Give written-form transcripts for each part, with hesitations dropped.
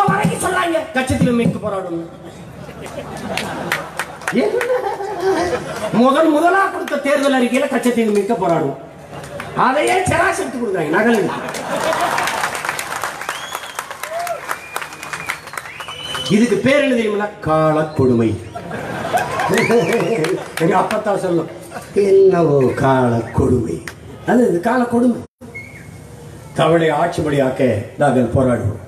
வரைக்கும் சொல்றாங்க கச்சத்தீவை மீட்க போராடணும். முதலா கொடுத்த தேர்தல் அறிக்கையில கச்சத்தீவை மீட்க போராடும். அதையே செராக்ஸ் எடுத்து கொடுக்குறாங்க நகல். இதுக்கு பேர் என்ன தெரியுமா? கால கொடுமை. எங்க அப்பத்தான் சொல்லும், என்னவோ கால கொடுமை. அது இது கால கொடுமை. தமிழை ஆட்சி மொழியாக்க நாங்கள் போராடுவோம்.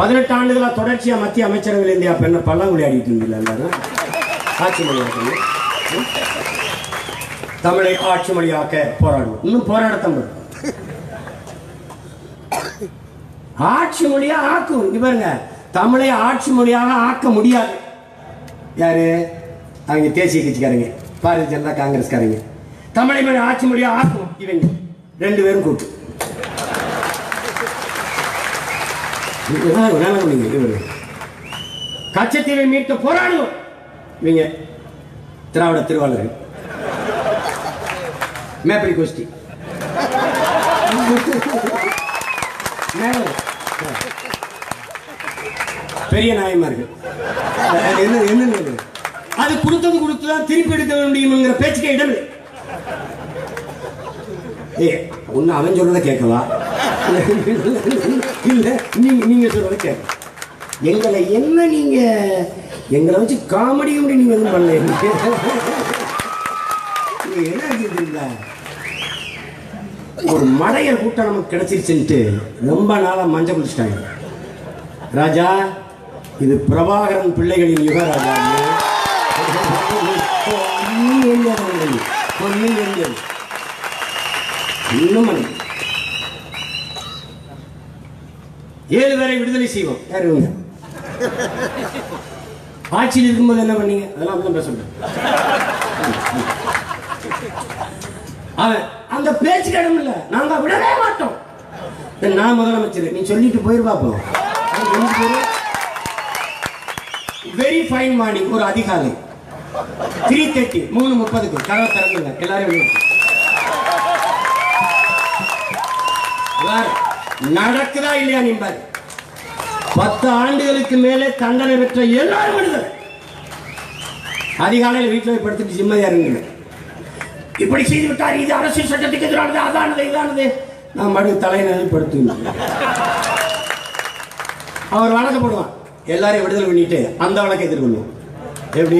18 ஆண்டுகளா தொடர்ச்சியா மத்திய அமைச்சரவையில் இந்தியா பெண்ண பல்லாங்குழி ஆடிட்டு இருந்தீங்களா எல்லாரும்? ஆட்சி மொழியாக்க தமிழை ஆட்சி மொழியாக்க போராடுவோம். இன்னும் போராட தமிழ் ஆட்சி மொழியா ஆக்கும். இங்க பாருங்க, தமிழை ஆட்சி மொழியாக ஆக்க முடியாது. யாரு? அவங்க தேசிய கட்சிக்காரங்க, பாரதிய ஜனதா காங்கிரஸ்காரங்க. தமிழை மொழி ஆட்சி மொழியா ஆக்கும் இவங்க 2 பேரும் கூட்டு. கச்சத்தீவை மீட்க போராடுவோம் இவங்க திராவிட திருவாளர்கள். மேப்படி கோஷ்டி பெரிய நாயமார்கள். என்ன அது கொடுத்ததுதான் திருப்பி எடுக்க முடியும்ங்கிற பேச்சுக்கே இடம் இல்லை. ஒன்னு அவன் சொல்றத கேட்கவா இல்ல நீங்க சொல்றத கேட்க. எங்களை என்ன நீங்க எங்களை வச்சு காமெடியும் நீங்க எதுவும் பண்ணல. என்ன ஒரு மடையர் கூட்டம் நமக்கு கிடைச்சிருச்சுன்ட்டு ரொம்ப நாளா மஞ்சள் குளிச்சிட்டாங்க. ராஜா, இது பிரபாகரன் பிள்ளைகளின் யுக ராஜா. இன்னும் 7 பேரை விடுதலை செய்வோம். யாரு ஆட்சியில் இருக்கும்போது என்ன பண்ணீங்க? அதெல்லாம் அப்படிதான் பேச முடியும். அவன் அந்த பேச்சு இடம் இல்ல, நாங்க விடவே மாட்டோம். நான் முதலமைச்சர், நீ சொல்லிட்டு போயிருப்பா. வெரி ஃபைன் மார்னிங், ஒரு அதிகாலை 3:30 3:30 கதவை திறந்துங்க எல்லாரும். நடக்குதா இல்லையா? நீ 10 ஆண்டுகளுக்கு மேலே தண்டனை பெற்ற எல்லாரும் விடுதலை. அதிகாலையில் வீட்டில் படுத்துட்டு நிம்மதியா இருங்க. இப்படி செய்து விட்டார், இது அரசியல் சட்டத்துக்கு எதிரானது, அதானது இதானது. நான் மறு தலைநகரில் படுத்து அவர் வழக்கு போடுவான். எல்லாரையும் விடுதலை பண்ணிட்டு அந்த வழக்கை எதிர்கொள்வோம். எப்படி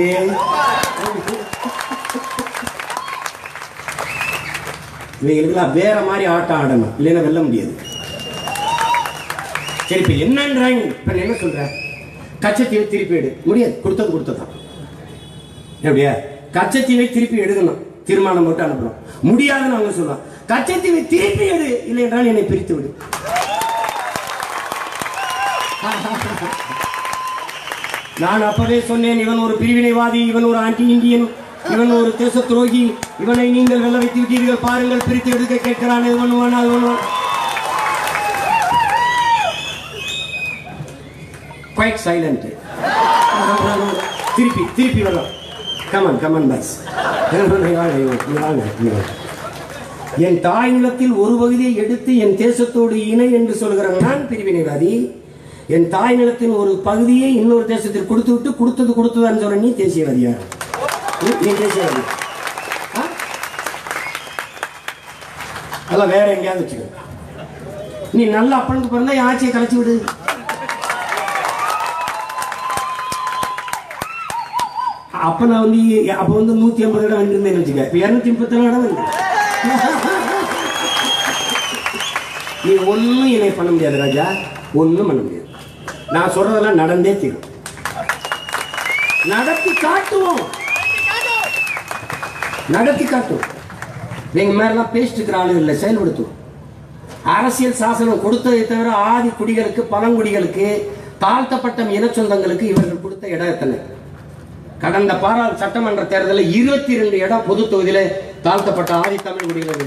இவங்களுக்கெல்லாம் வேற மாதிரி ஆட்டம் ஆடணும், இல்லைன்னா வெல்ல முடியாது. சரி, இப்ப என்னன்றாங்க? இப்ப என்ன சொல்ற? கச்சத்தீவை திருப்பி எடு. முடியாது, கொடுத்ததான். எப்படியா? கச்சத்தீவை திருப்பி எடுக்கணும், தீர்மானம் போட்டு அனுப்பணும். முடியாதுன்னு அவங்க சொல்லுவாங்க. கச்சத்தீவை திருப்பி எடு, இல்லை என்றால் என்னை பிரித்து விடு. நான் அப்பவே சொன்னேன், இவன் ஒரு பிரிவினைவாதி, இவன் ஒரு ஆன்டி இந்தியன், இவன் ஒரு தேச துரோகி, இவனை நீங்கள் வெல்ல வைத்து விட்டீர்கள், பாருங்கள் பிரித்து எடுக்க கேட்கிறான். இது பண்ணுவான், அது பண்ணுவான். Quiet silent. திருப்பி வரலாம். Come on bus. என் தாய் நிலத்தில் ஒரு பகுதியை எடுத்து என் தேசத்தோடு இணை என்று சொல்கிறவன் நான் பிரிவினைவாதி. என் தாய் நிலத்தின் ஒரு பகுதியை இன்னொரு தேசத்தில் கொடுத்து விட்டு கொடுத்ததுன்னு சொல்ற நீ தேசியவாதியா? நீ தேசியவாதி? அதெல்லாம் வேற எங்கேயாவது வச்சுக்க. நீ நல்ல அப்பனுக்கு பிறந்தா என் ஆட்சியை கலைச்சி விடு. அப்ப நான் அப்ப 150 இடம் வந்திருந்தேன்னு வச்சுக்க. இப்ப 237 இடம் வந்து நீ ஒன்னும் என்னை பண்ண முடியாது ராஜா, ஒன்னும் பண்ண முடியாது. நான் சொல்றதெல்லாம் நடந்தே தீரும். நடத்தி காட்டுவோம். எங்க மேலாம் பேசிட்டு இருக்கிற ஆளு இல்லை, செயல்படுத்துவோம். அரசியல் சாசனம் கொடுத்ததை தவிர ஆதி குடிகளுக்கு, பழங்குடிகளுக்கு, தாழ்த்தப்பட்ட இன சொந்தங்களுக்கு இவர்கள் கொடுத்த இடம் எத்தனை? கடந்த சட்டமன்ற தேர்தலில் 22 இடம் பொது தொகுதியில தாழ்த்தப்பட்ட ஆதி தமிழ் குடிகள்.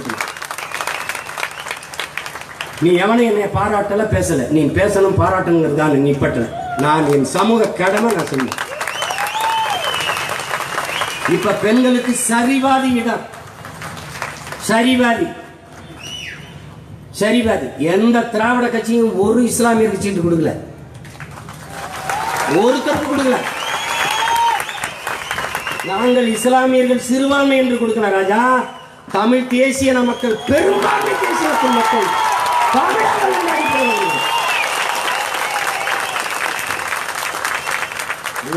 நீ எவனை என்னை பாராட்டல, பேசல. நீ பேசணும், பாராட்டணும் தான் நீ பற்ற. நான் என் சமூக கடமை நான் சொல்லுவேன். இப்ப பெண்களுக்கு சரிவாதி இடம், சரிவாதி சரிபாதி. எந்த திராவிட கட்சியும் ஒரு இஸ்லாமியருக்கு சீட்டு கொடுக்கல, ஒருத்தருக்கு கொடுக்கல. நாங்கள் இஸ்லாமியர்கள் சிறுபான்மை என்று கொடுக்கலாம் ராஜா. தமிழ் தேசிய மக்கள் பெரும்பான்மை தேசிய மக்கள்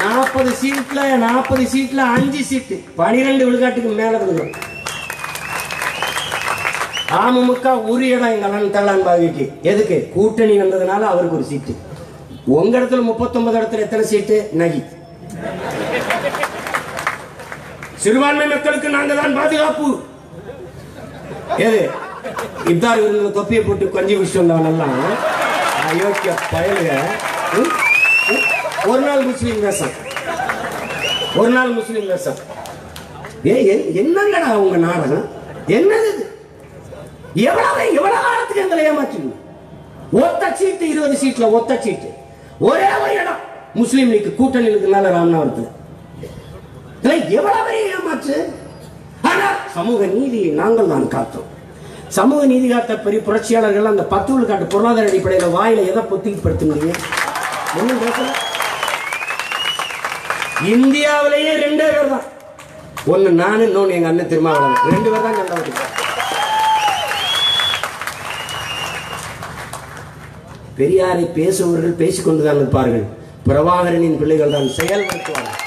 40 சீட்ல 5 சீட்டு 12 விழுக்காட்டுக்கு மேல கொடுக்கிறோம். அமமுக ஒரு இடம் எங்க அண்ணன் தள்ளான் பாவிக்கு. எதுக்கு? கூட்டணி வந்ததுனால அவருக்கு ஒரு சீட்டு. உங்க இடத்துல 39 இடத்துல எத்தனை சீட்டு? நகி. சிறுபான்மை மக்களுக்கு நாங்க தான் பாதுகாப்பு. எது? இப்தார் விருந்தில் தொப்பியை போட்டு கொஞ்சி விஷயம் வந்தவனெல்லாம் அயோக்கிய பயலுக. ஒரு நாள் முஸ்லீம் வேஷம், ஒரு நாள் முஸ்லீம் வேஷம். என்னங்கடா உங்க நாடகம்? என்னது? எவ்வளவு காலத்துக்கு எங்களை ஏமாற்றுங்க? ஒத்த சீட்டு 20 சீட்ல ஒத்த சீட்டு, ஒரே ஒரு இடம் முஸ்லீம் லீக் கூட்டணி இருக்கிறதுனால ராமநாதபுரத்தில். எவ்வளவு ஏமாற்று. ஆனால் சமூக நீதி நாங்கள் தான் காத்தோம். சமூக நீதி காத்த பெரிய புரட்சியாளர்கள் அந்த 10 விழுக்காட்டு பொருளாதார அடிப்படையில் வாயில எதை பொத்திப்படுத்த முடியும்? ஒன்றும் பேசல. இந்தியாவிலேயே 2 பேர் தான், ஒன்னு நானு, இன்னொன்னு எங்க அண்ணன் திருமாவளவன். 2 பேர் தான் சண்டை ஓட்டு. பெரியாரை பேசுபவர்கள் பேசிக்கொண்டுதான் இருப்பார்கள், பிரபாகரனின் பிள்ளைகள் தான் செயல்படுத்துவார்கள்.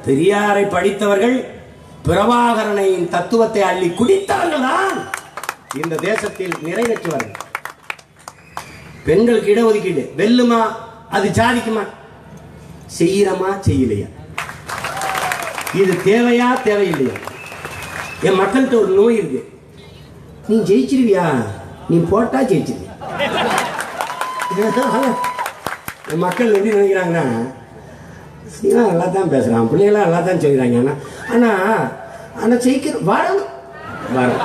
பெரியாரை படித்தவர்கள் பிரபாகரனின் தத்துவத்தை அள்ளி குடித்தவர்கள் தான் இந்த தேசத்தில் நிறைவேற்றுவார்கள். பெண்களுக்கு இடஒதுக்கீடு வெல்லுமா? அது சாதிக்குமா? செய்யறமா செய்யலையா? இது தேவையா தேவையில்லையா? என் மக்கள்கிட்ட ஒரு நோய் இருக்கு. நீ ஜெயிச்சிருவியா? நீ போட்டா ஜெயிச்சிருவியா? என் மக்கள் எப்படி நினைக்கிறாங்கன்னா, நல்லா தான் பேசுறான், பிள்ளைங்களாம் நல்லா தான் செய்கிறாங்க, ஆனா ஜெயிக்கிற வரணும், வரணும்,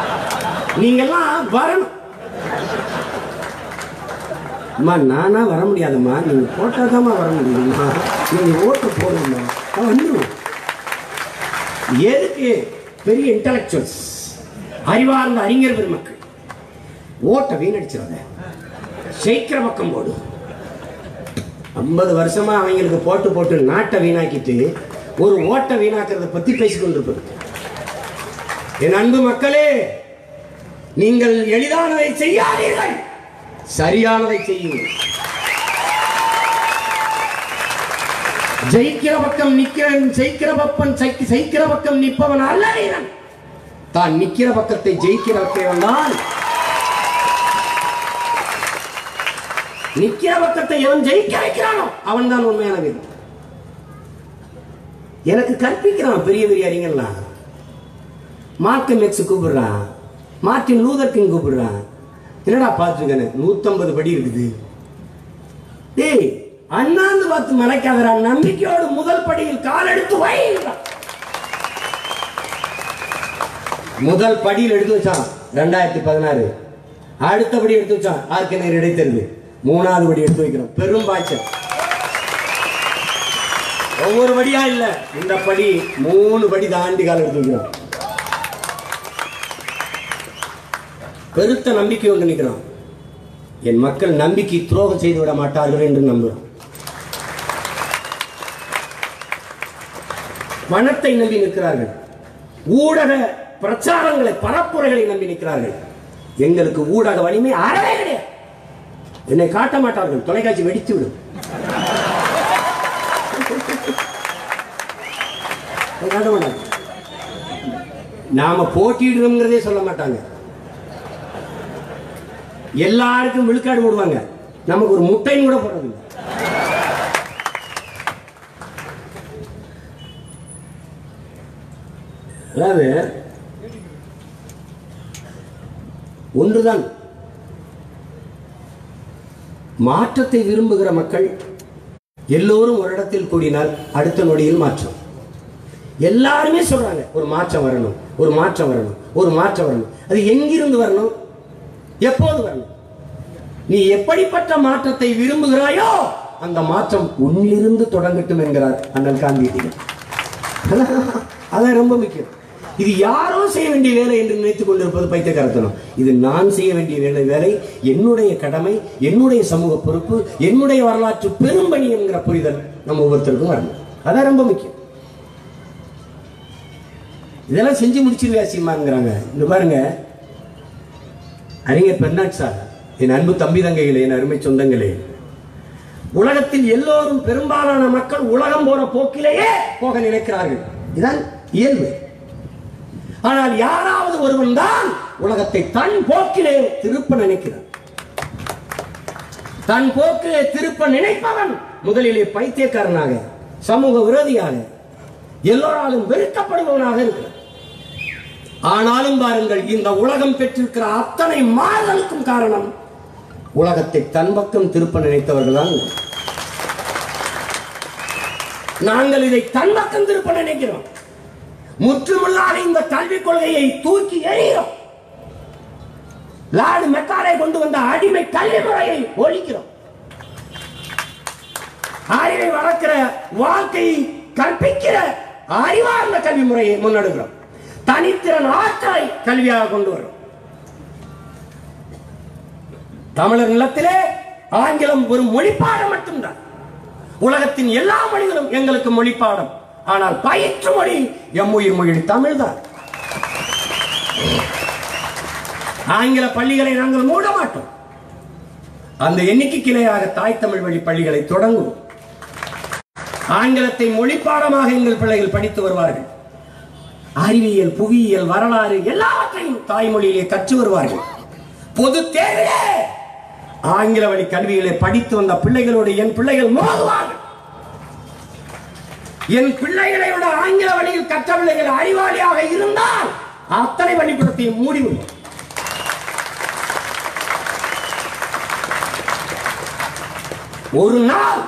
நீங்கெல்லாம் வரணும். அம்மா நானா வர முடியாதம்மா, நீங்க போட்டாதாம்மா வர முடியுமா, நீங்க ஓட்டு போடுங்கம்மா, வந்துடும். எதுக்கு? பெரிய இன்டலெக்சுவல்ஸ், அறிவார்ந்த அறிஞர் பெருமக்கள் ஓட்டை வீணடிச்சிடாத, ஜெயிக்கிற பக்கம் போடு. 50 வருஷமா அவங்களுக்கு போட்டு போட்டு நாட்டை வீணாக்கிட்டு ஒரு ஓட்டை வீணாக்கிறத பத்தி பேசிக்கொண்டிருப்பது. என் அன்பு மக்களே, நீங்கள் எளிதானதை செய்யாதீர்கள், சரியானதை செய்யுங்கள். ஜெயிக்கிற பக்கம் ஜெயிக்கிற பக்கம் நிற்பவன் அல்ல வீரன், தான் நிக்கிற பக்கத்தை ஜெயிக்கிற பக்கம் தான். நிக்கிற பக்கத்தை எவன் ஜெயிக்க வைக்கிறானோ அவன் தான் உண்மையான வீரன். எனக்கு கற்பிக்கிறான் பெரிய பெரிய அறிஞர்லாம். மார்க்கம் எக்ஸ் கூப்பிடுறான், மார்ட்டின் லூதர் கிங் கூப்பிடுறான். என்னடா பார்த்துருக்கேன், 150 படி இருக்குது. டேய் அண்ணாந்து பார்த்து மறைக்காதரா, நம்பிக்கையோடு முதல் படியில் கால் எடுத்து வை. முதல் படியில் எடுத்து வச்சான் 2016, அடுத்த படி எடுத்து வச்சான் ஆர்கனர் இடைத்தேர்வு, 3வது படி எடுத்து வைக்கிறோம், பெரும் பாய்ச்சல். ஒவ்வொரு படியா இல்ல, இந்த படி 3 படி தாண்டி கால் எடுத்து வைக்கிறோம். பெருத்த நம்பிக்கை ஒன்று நிற்கிறோம். என் மக்கள் நம்பிக்கை துரோகம் செய்து விட மாட்டார்கள் என்று நம்புகிறோம். பணத்தை நம்பி நிற்கிறார்கள், ஊடக பிரச்சாரங்களை பரப்புரைகளை நம்பி நிற்கிறார்கள். எங்களுக்கு ஊடக வலிமை அறவே கிடையாது. என்னை காட்ட மாட்டார்கள், தொலைக்காட்சி வெடித்து விடும். காட்ட மாட்டாங்க. நாம போட்டியிடுறோம்ங்கிறதே சொல்ல மாட்டாங்க. எல்லாருக்கும் விழுக்காடு போடுவாங்க, நமக்கு ஒரு முட்டையும் கூட போடுறதில்லை. அதாவது ஒன்றுதான், மாற்றத்தை விரும்புகிற மக்கள் எல்லோரும் ஒரு இடத்தில் கூடினால் அடுத்த நொடியில் மாற்றம். எல்லாருமே சொல்றாங்க ஒரு மாற்றம் வரணும், ஒரு மாற்றம் வரணும், ஒரு மாற்றம் வரணும். அது எங்கிருந்து வரணும், எப்போது வரணும்? நீ எப்படிப்பட்ட மாற்றத்தை விரும்புகிறாயோ அந்த மாற்றம் உன்னிலிருந்து தொடங்கட்டும் என்கிறார் அண்ணல் காந்தியடிகள். அதான் ரொம்ப முக்கியம். இது யாரோ செய்ய வேண்டிய வேலை என்று நினைத்துக் கொண்டிருப்பது பைத்தியக்காரத்தனம். இது நான் செய்ய வேண்டிய வேலை, என்னுடைய கடமை, என்னுடைய சமூக பொறுப்பு, என்னுடைய வரலாற்று பெரும்பணி என்கிற புரிதல் நம்ம ஒவ்வொருத்தருக்கும் வரணும். அதான் ரொம்ப முக்கியம். இதெல்லாம் செஞ்சு முடிச்சிருவியா சீமாங்கிறாங்க. இந்த பாருங்க, அறிஞர் பெர்னாட் ஷா, என் அன்பு தம்பி தங்கைகளே, என் அருமை சொந்தங்களே, உலகத்தில் எல்லோரும் பெரும்பாலான மக்கள் உலகம் போற போக்கிலேயே போக நினைக்கிறார்கள். இதுதான் இயல்பு. ஆனால் யாராவது ஒருவன் தான் உலகத்தை தன் போக்கிலே திருப்ப நினைக்கிறான். தன் போக்கிலே திருப்ப நினைப்பவன் முதலிலே பைத்தியக்காரனாக, சமூக விரோதியாக, எல்லோராலும் வெறுக்கப்படுபவனாக இருக்கிறான். ஆனாலும் பாருங்கள், இந்த உலகம் பெற்றிருக்கிற அத்தனை மாறுதலுக்கும் காரணம் உலகத்தை தன் பக்கம் திருப்ப நினைத்தவர்கள் தான். நாங்கள் இதை தன் பக்கம் திருப்ப நினைக்கிறோம். முற்றுமுள்ளாக இந்த கல்விக் கொள்கையை தூக்கி எறிகிறோம். லார்டு மெக்காலே கொண்டு வந்த அடிமை கல்வி முறையை ஒழிக்கிறோம். அறிவை வளர்க்கிற, வாழ்க்கையை கற்பிக்கிற அறிவார்ந்த கல்வி முறையை முன்னெடுக்கிறோம். தனித்திறன் ஆற்றலை கல்வியாக கொண்டு வரும். தமிழர் நிலத்திலே ஆங்கிலம் ஒரு மொழிப்பாடம் மட்டும்தான். உலகத்தின் எல்லா மொழிகளும் எங்களுக்கு மொழிப்பாடம். ஆனால் பயிற்று மொழி எம்முயிர் மொழி தமிழ் தான். ஆங்கில பள்ளிகளை நாங்கள் மூட மாட்டோம். அந்த எண்ணிக்கை கிளையாக தாய் தமிழ் வழி பள்ளிகளை தொடங்குவோம். ஆங்கிலத்தை மொழிப்பாடமாக எங்கள் பிள்ளைகள் படித்து வருவார்கள். அறிவியல், புவியியல், வரலாறு எல்லாவற்றையும் தாய்மொழியிலே கற்று வருவார்கள். பொது தேர்விலே ஆங்கில வழி கல்விகளை படித்து வந்த பிள்ளைகளோடு என் பிள்ளைகள் மோதுவார்கள். என் பிள்ளைகளை விட ஆங்கில வழியில் கற்ற பிள்ளைகள் அறிவாளியாக இருந்தால் அத்தனை பள்ளிக்கூடத்தையும் மூடிவிடும். ஒரு நாள்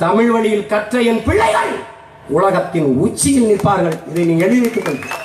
தமிழ் வழியில் கற்ற என் பிள்ளைகள் உலகத்தின் உச்சியில் நிற்பார்கள். இதை நீ எழுதி வைத்துக் கொள்ளுங்கள்.